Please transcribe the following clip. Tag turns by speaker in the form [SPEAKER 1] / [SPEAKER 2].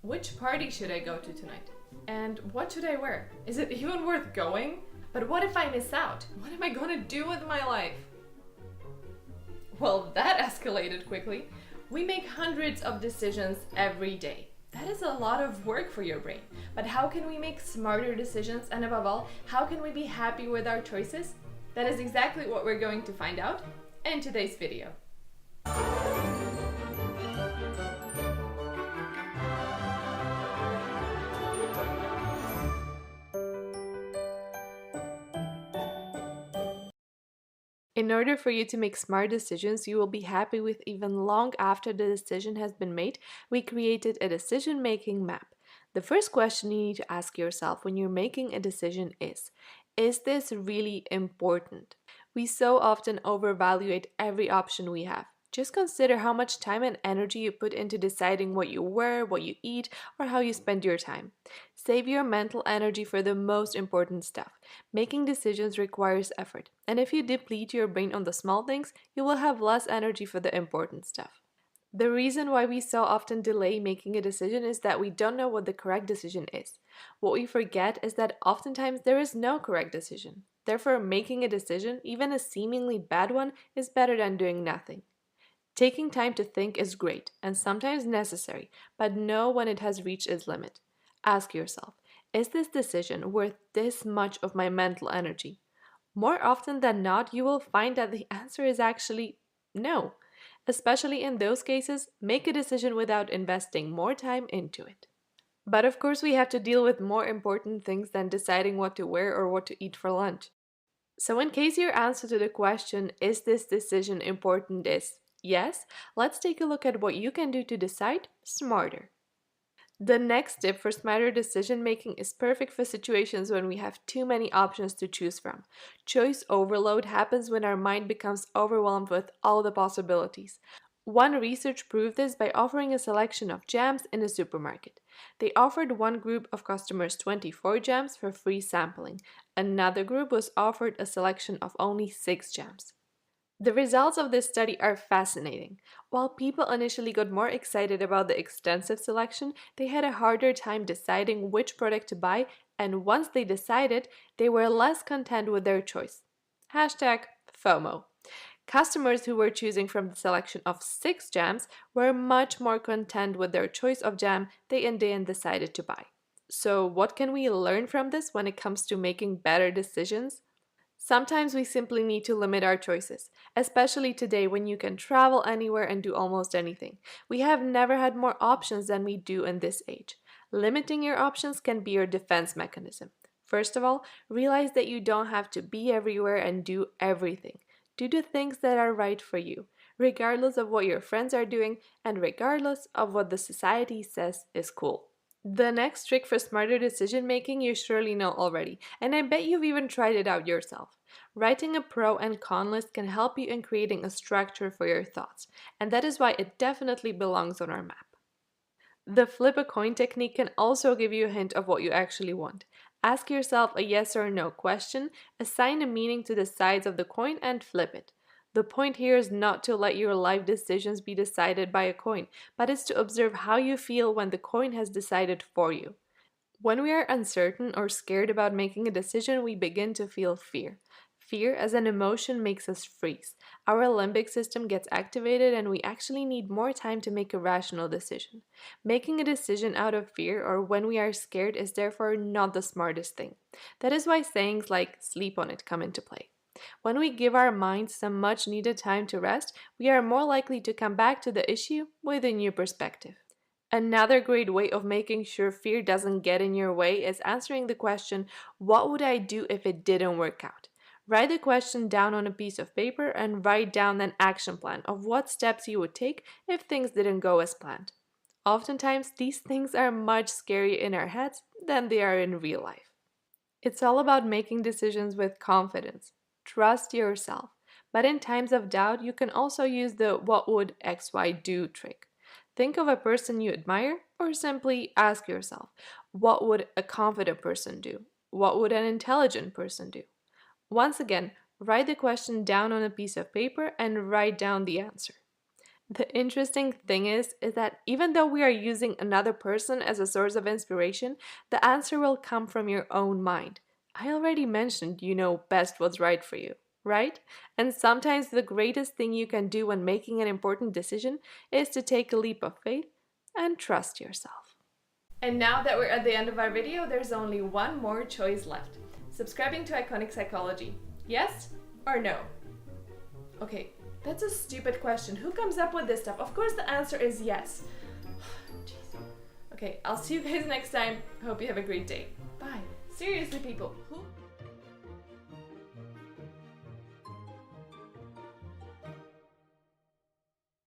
[SPEAKER 1] Which party should I go to tonight? And what should I wear? Is it even worth going? But what if I miss out? What am I gonna do with my life? Well, that escalated quickly. We make hundreds of decisions every day. That is a lot of work for your brain. But how can we make smarter decisions? And above all, how can we be happy with our choices? That is exactly what we're going to find out in today's video. In order for you to make smart decisions you will be happy with even long after the decision has been made, we created a decision-making map. The first question you need to ask yourself when you're making a decision is this really important? We so often overvaluate every option we have. Just consider how much time and energy you put into deciding what you wear, what you eat, or how you spend your time. Save your mental energy for the most important stuff. Making decisions requires effort, and if you deplete your brain on the small things, you will have less energy for the important stuff. The reason why we so often delay making a decision is that we don't know what the correct decision is. What we forget is that oftentimes there is no correct decision. Therefore, making a decision, even a seemingly bad one, is better than doing nothing. Taking time to think is great and sometimes necessary, but know when it has reached its limit. Ask yourself, is this decision worth this much of my mental energy? More often than not, you will find that the answer is actually no. Especially in those cases, make a decision without investing more time into it. But of course, we have to deal with more important things than deciding what to wear or what to eat for lunch. So in case your answer to the question, is this decision important, is yes, let's take a look at what you can do to decide smarter. The next tip for smarter decision making is perfect for situations when we have too many options to choose from. Choice overload happens when our mind becomes overwhelmed with all the possibilities. One research proved this by offering a selection of jams in a supermarket. They offered one group of customers 24 jams for free sampling. Another group was offered a selection of only 6 jams. The results of this study are fascinating. While people initially got more excited about the extensive selection, they had a harder time deciding which product to buy, and once they decided, they were less content with their choice. Hashtag FOMO. Customers who were choosing from the selection of 6 jams were much more content with their choice of jam they in the end decided to buy. So what can we learn from this when it comes to making better decisions? Sometimes we simply need to limit our choices, especially today when you can travel anywhere and do almost anything. We have never had more options than we do in this age. Limiting your options can be your defense mechanism. First of all, realize that you don't have to be everywhere and do everything. Do the things that are right for you, regardless of what your friends are doing and regardless of what the society says is cool. The next trick for smarter decision making you surely know already, and I bet you've even tried it out yourself. Writing a pro and con list can help you in creating a structure for your thoughts, and that is why it definitely belongs on our map. The flip a coin technique can also give you a hint of what you actually want. Ask yourself a yes or no question, assign a meaning to the sides of the coin, and flip it. The point here is not to let your life decisions be decided by a coin, but is to observe how you feel when the coin has decided for you. When we are uncertain or scared about making a decision, we begin to feel fear. Fear as an emotion makes us freeze. Our limbic system gets activated and we actually need more time to make a rational decision. Making a decision out of fear or when we are scared is therefore not the smartest thing. That is why sayings like sleep on it come into play. When we give our minds some much needed time to rest, we are more likely to come back to the issue with a new perspective. Another great way of making sure fear doesn't get in your way is answering the question, what would I do if it didn't work out? Write the question down on a piece of paper and write down an action plan of what steps you would take if things didn't go as planned. Oftentimes, these things are much scarier in our heads than they are in real life. It's all about making decisions with confidence. Trust yourself. But in times of doubt, you can also use the what would XY do trick. Think of a person you admire or simply ask yourself, what would a confident person do? What would an intelligent person do? Once again, write the question down on a piece of paper and write down the answer. The interesting thing is that even though we are using another person as a source of inspiration, the answer will come from your own mind. I already mentioned you know best what's right for you, right? And sometimes the greatest thing you can do when making an important decision is to take a leap of faith and trust yourself. And now that we're at the end of our video, there's only one more choice left. Subscribing to Iconic Psychology. Yes or no? Okay, that's a stupid question. Who comes up with this stuff? Of course the answer is yes. Jeez. Okay, I'll see you guys next time. Hope you have a great day. Bye. Seriously, people, who